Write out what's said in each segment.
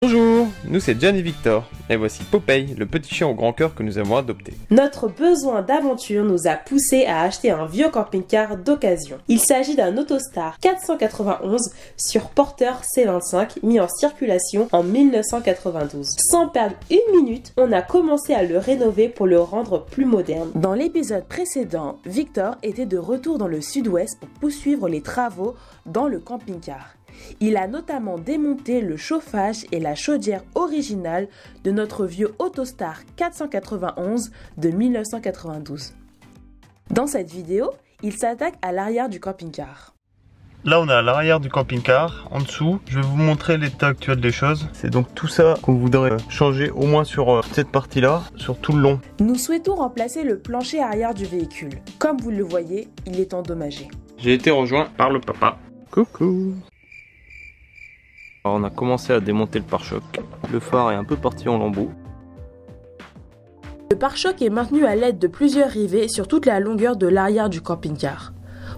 Bonjour, nous c'est John et Victor, et voici Popeye, le petit chien au grand cœur que nous avons adopté. Notre besoin d'aventure nous a poussé à acheter un vieux camping-car d'occasion. Il s'agit d'un Autostar 491 sur porteur C25 mis en circulation en 1992. Sans perdre une minute, on a commencé à le rénover pour le rendre plus moderne. Dans l'épisode précédent, Victor était de retour dans le sud-ouest pour poursuivre les travaux dans le camping-car. Il a notamment démonté le chauffage et la chaudière originale de notre vieux Autostar 491 de 1992. Dans cette vidéo, il s'attaque à l'arrière du camping-car. Là on est à l'arrière du camping-car, en dessous, je vais vous montrer l'état actuel des choses. C'est donc tout ça qu'on voudrait changer au moins sur cette partie-là, sur tout le long. Nous souhaitons remplacer le plancher arrière du véhicule. Comme vous le voyez, il est endommagé. J'ai été rejoint par le papa. Coucou. Alors on a commencé à démonter le pare-choc. Le phare est un peu parti en lambeaux. Le pare-choc est maintenu à l'aide de plusieurs rivets sur toute la longueur de l'arrière du camping-car.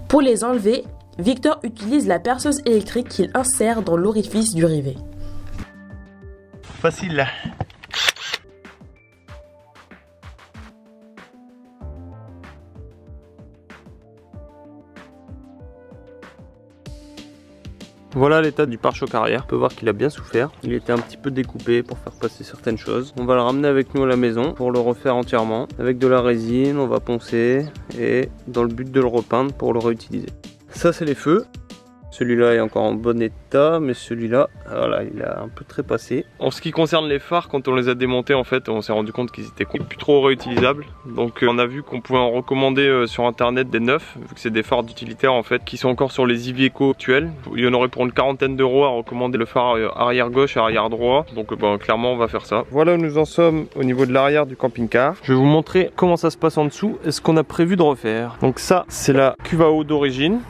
Pour les enlever, Victor utilise la perceuse électrique qu'il insère dans l'orifice du rivet. Facile. Voilà l'état du pare-choc arrière, on peut voir qu'il a bien souffert. Il était un petit peu découpé pour faire passer certaines choses. On va le ramener avec nous à la maison pour le refaire entièrement. Avec de la résine, on va poncer et dans le but de le repeindre pour le réutiliser. Ça c'est les feux. Celui-là est encore en bon état, mais celui-là, voilà, il a un peu trépassé. En ce qui concerne les phares, quand on les a démontés, en fait, on s'est rendu compte qu'ils étaient plus trop réutilisables. Donc on a vu qu'on pouvait en recommander sur internet des neufs, vu que c'est des phares d'utilitaires en fait, qui sont encore sur les Iveco actuels. Il y en aurait pour une quarantaine d'euros à recommander le phare arrière gauche et arrière droit. Donc clairement on va faire ça. Voilà où nous en sommes au niveau de l'arrière du camping-car. Je vais vous montrer comment ça se passe en dessous et ce qu'on a prévu de refaire. Donc ça, c'est la cuve à eau d'origine.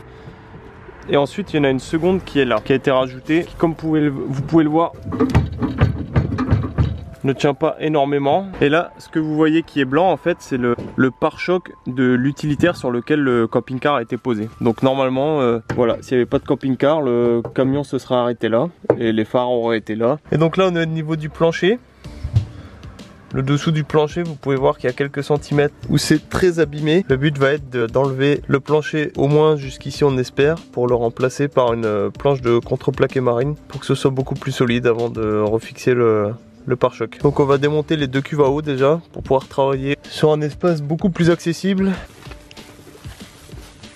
Et ensuite il y en a une seconde qui est là, qui a été rajoutée, qui comme vous pouvez le voir ne tient pas énormément. Et là ce que vous voyez qui est blanc en fait c'est le pare-choc de l'utilitaire sur lequel le camping-car a été posé. Donc normalement voilà, s'il n'y avait pas de camping-car, le camion se serait arrêté là et les phares auraient été là. Et donc là on est au niveau du plancher. Le dessous du plancher, vous pouvez voir qu'il y a quelques centimètres où c'est très abîmé. Le but va être d'enlever le plancher au moins jusqu'ici on espère, pour le remplacer par une planche de contreplaqué marine pour que ce soit beaucoup plus solide avant de refixer le pare-choc. Donc on va démonter les deux cuves à eau déjà pour pouvoir travailler sur un espace beaucoup plus accessible.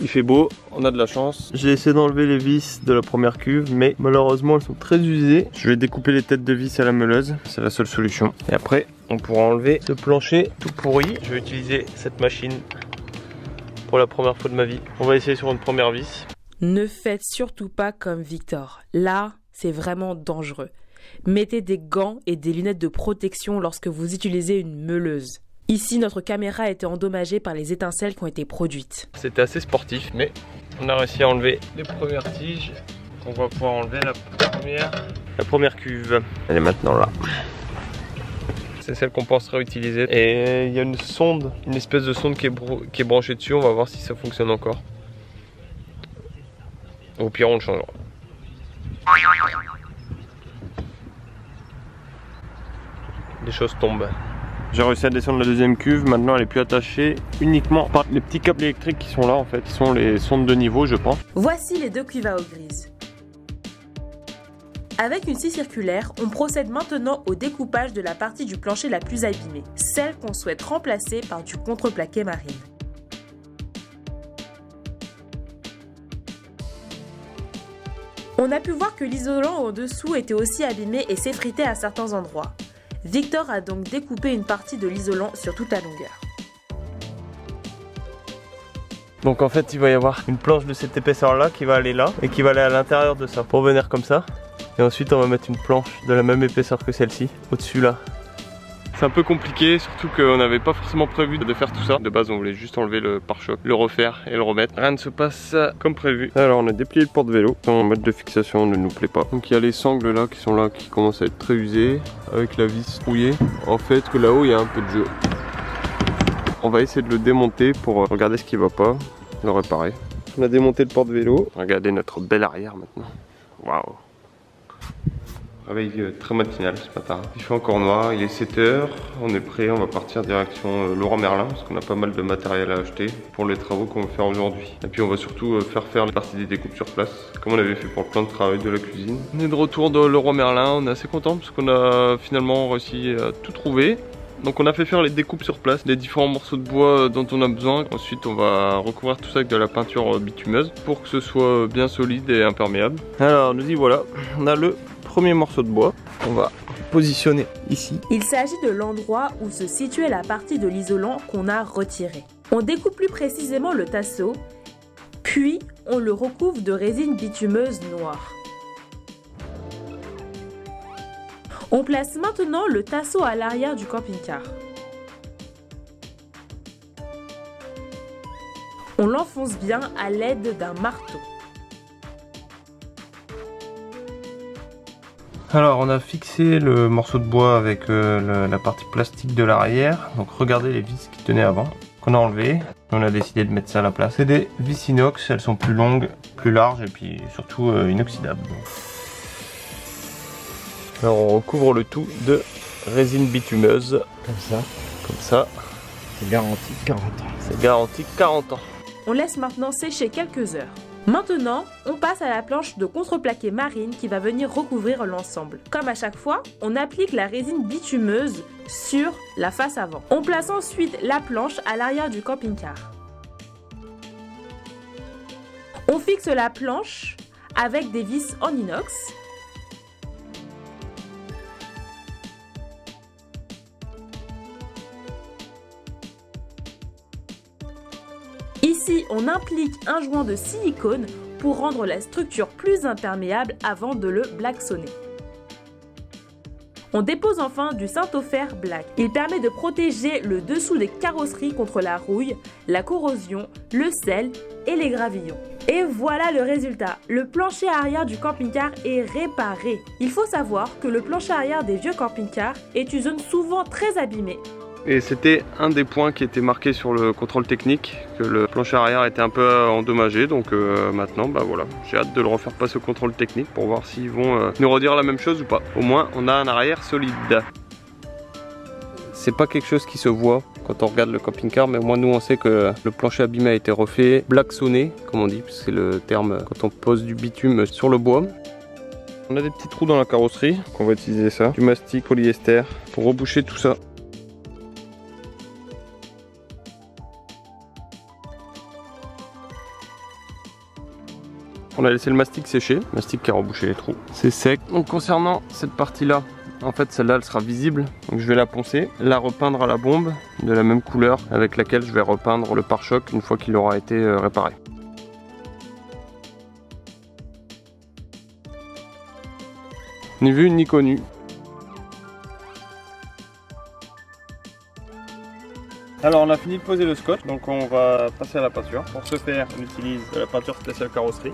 Il fait beau, on a de la chance. J'ai essayé d'enlever les vis de la première cuve, mais malheureusement elles sont très usées. Je vais découper les têtes de vis à la meuleuse, c'est la seule solution. Et après, on pourra enlever ce plancher tout pourri. Je vais utiliser cette machine pour la première fois de ma vie. On va essayer sur une première vis. Ne faites surtout pas comme Victor. Là, c'est vraiment dangereux. Mettez des gants et des lunettes de protection lorsque vous utilisez une meuleuse. Ici, notre caméra a été endommagée par les étincelles qui ont été produites. C'était assez sportif, mais on a réussi à enlever les premières tiges. On va pouvoir enlever la première cuve. Elle est maintenant là. C'est celle qu'on pense réutiliser. Et il y a une sonde, une espèce de sonde qui est branchée dessus. On va voir si ça fonctionne encore. Au pire, on le changera. Les choses tombent. J'ai réussi à descendre la deuxième cuve, maintenant elle est plus attachée uniquement par les petits câbles électriques qui sont là en fait, qui sont les sondes de niveau je pense. Voici les deux cuves à eau grise. Avec une scie circulaire, on procède maintenant au découpage de la partie du plancher la plus abîmée, celle qu'on souhaite remplacer par du contreplaqué marine. On a pu voir que l'isolant au dessous était aussi abîmé et s'effritait à certains endroits. Victor a donc découpé une partie de l'isolant sur toute la longueur. Donc en fait il va y avoir une planche de cette épaisseur là qui va aller là et qui va aller à l'intérieur de ça pour venir comme ça. Et ensuite on va mettre une planche de la même épaisseur que celle-ci au-dessus là. C'est un peu compliqué, surtout qu'on n'avait pas forcément prévu de faire tout ça. De base on voulait juste enlever le pare-choc, le refaire et le remettre. Rien ne se passe comme prévu. Alors on a déplié le porte-vélo. Son mode de fixation ne nous plaît pas. Donc il y a les sangles là qui sont là, qui commencent à être très usées, avec la vis rouillée. En fait que là-haut il y a un peu de jeu. On va essayer de le démonter pour regarder ce qui va pas, le réparer. On a démonté le porte-vélo. Regardez notre belle arrière maintenant. Waouh. Réveil très matinal ce matin. Il fait encore noir, il est 7 h, on est prêt, on va partir direction Leroy Merlin parce qu'on a pas mal de matériel à acheter pour les travaux qu'on va faire aujourd'hui. Et puis on va surtout faire les parties des découpes sur place, comme on avait fait pour le plan de travail de la cuisine. On est de retour dans Leroy Merlin, on est assez content parce qu'on a finalement réussi à tout trouver. Donc on a fait faire les découpes sur place, les différents morceaux de bois dont on a besoin. Ensuite on va recouvrir tout ça avec de la peinture bitumeuse pour que ce soit bien solide et imperméable. Alors nous y voilà, on a le premier morceau de bois. On va positionner ici. Il s'agit de l'endroit où se situait la partie de l'isolant qu'on a retiré. On découpe plus précisément le tasseau, puis on le recouvre de résine bitumeuse noire. On place maintenant le tasseau à l'arrière du camping-car. On l'enfonce bien à l'aide d'un marteau. Alors on a fixé le morceau de bois avec la partie plastique de l'arrière. Donc regardez les vis qui tenaient avant, qu'on a enlevé. On a décidé de mettre ça à la place. C'est des vis inox, elles sont plus longues, plus larges et puis surtout inoxydables. Alors on recouvre le tout de résine bitumeuse. Comme ça. Comme ça. C'est garanti 40 ans. C'est garanti 40 ans. On laisse maintenant sécher quelques heures. Maintenant, on passe à la planche de contreplaqué marine qui va venir recouvrir l'ensemble. Comme à chaque fois, on applique la résine bitumeuse sur la face avant. On place ensuite la planche à l'arrière du camping-car. On fixe la planche avec des vis en inox. Ici, on implique un joint de silicone pour rendre la structure plus imperméable avant de le blacksonner. On dépose enfin du Saint-Ofer Black. Il permet de protéger le dessous des carrosseries contre la rouille, la corrosion, le sel et les gravillons. Et voilà le résultat. Le plancher arrière du camping-car est réparé. Il faut savoir que le plancher arrière des vieux camping-cars est une zone souvent très abîmée. Et c'était un des points qui était marqué sur le contrôle technique, que le plancher arrière était un peu endommagé. Donc maintenant, bah voilà, j'ai hâte de le refaire passer au contrôle technique pour voir s'ils vont nous redire la même chose ou pas. Au moins, on a un arrière solide. C'est pas quelque chose qui se voit quand on regarde le camping-car, mais au moins nous on sait que le plancher abîmé a été refait, blacksonné, comme on dit, c'est le terme quand on pose du bitume sur le bois. On a des petits trous dans la carrosserie, donc on va utiliser ça, du mastic polyester pour reboucher tout ça. On a laissé le mastic sécher, le mastic qui a rebouché les trous. C'est sec. Donc concernant cette partie-là, en fait celle-là elle sera visible. Donc je vais la poncer, la repeindre à la bombe de la même couleur avec laquelle je vais repeindre le pare-choc une fois qu'il aura été réparé. Ni vu ni connu. Alors on a fini de poser le scotch, donc on va passer à la peinture. Pour ce faire, on utilise de la peinture spéciale carrosserie.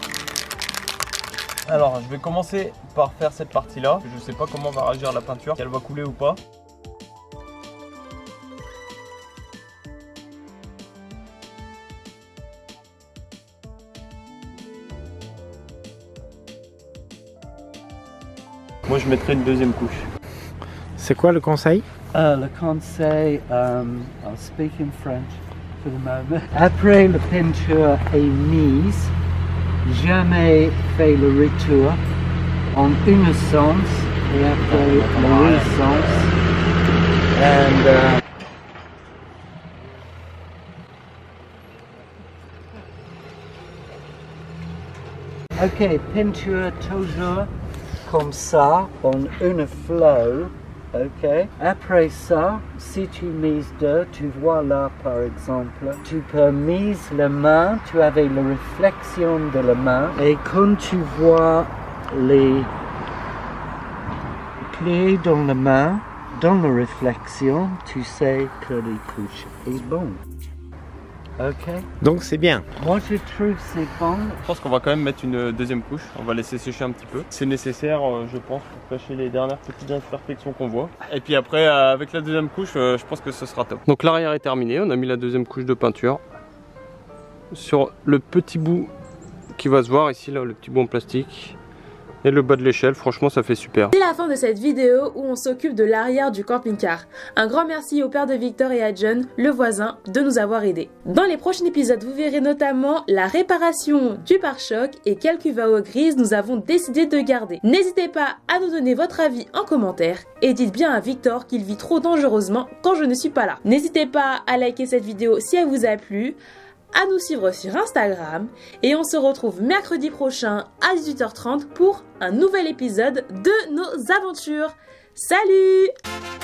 Alors je vais commencer par faire cette partie là. Je ne sais pas comment va réagir la peinture, si elle va couler ou pas. Moi je mettrai une deuxième couche. C'est quoi le conseil? Le conseil, I'll speak in French for the moment. Après la peinture est mise, jamais fait le retour en un sens et après le sens. Ok, peinture toujours comme ça, en un flow. Ok. Après ça, si tu mises deux, tu vois là par exemple, tu peux miser la main, tu avais la réflexion de la main et quand tu vois les clés dans la main, dans la réflexion, tu sais que les couches est bon. Ok. Donc c'est bien. Moi je trouve c'est bon. Je pense qu'on va quand même mettre une deuxième couche, on va laisser sécher un petit peu. C'est nécessaire je pense pour cacher les dernières petites imperfections qu'on voit. Et puis après avec la deuxième couche je pense que ce sera top. Donc l'arrière est terminé, on a mis la deuxième couche de peinture sur le petit bout qui va se voir ici, là, le petit bout en plastique. et le bas de l'échelle, franchement ça fait super. C'est la fin de cette vidéo où on s'occupe de l'arrière du camping-car. Un grand merci au père de Victor et à John, le voisin, de nous avoir aidés. Dans les prochains épisodes, vous verrez notamment la réparation du pare-choc et quelle cuvao grise nous avons décidé de garder. N'hésitez pas à nous donner votre avis en commentaire et dites bien à Victor qu'il vit trop dangereusement quand je ne suis pas là. N'hésitez pas à liker cette vidéo si elle vous a plu, à nous suivre sur Instagram et on se retrouve mercredi prochain à 18h30 pour un nouvel épisode de nos aventures. Salut!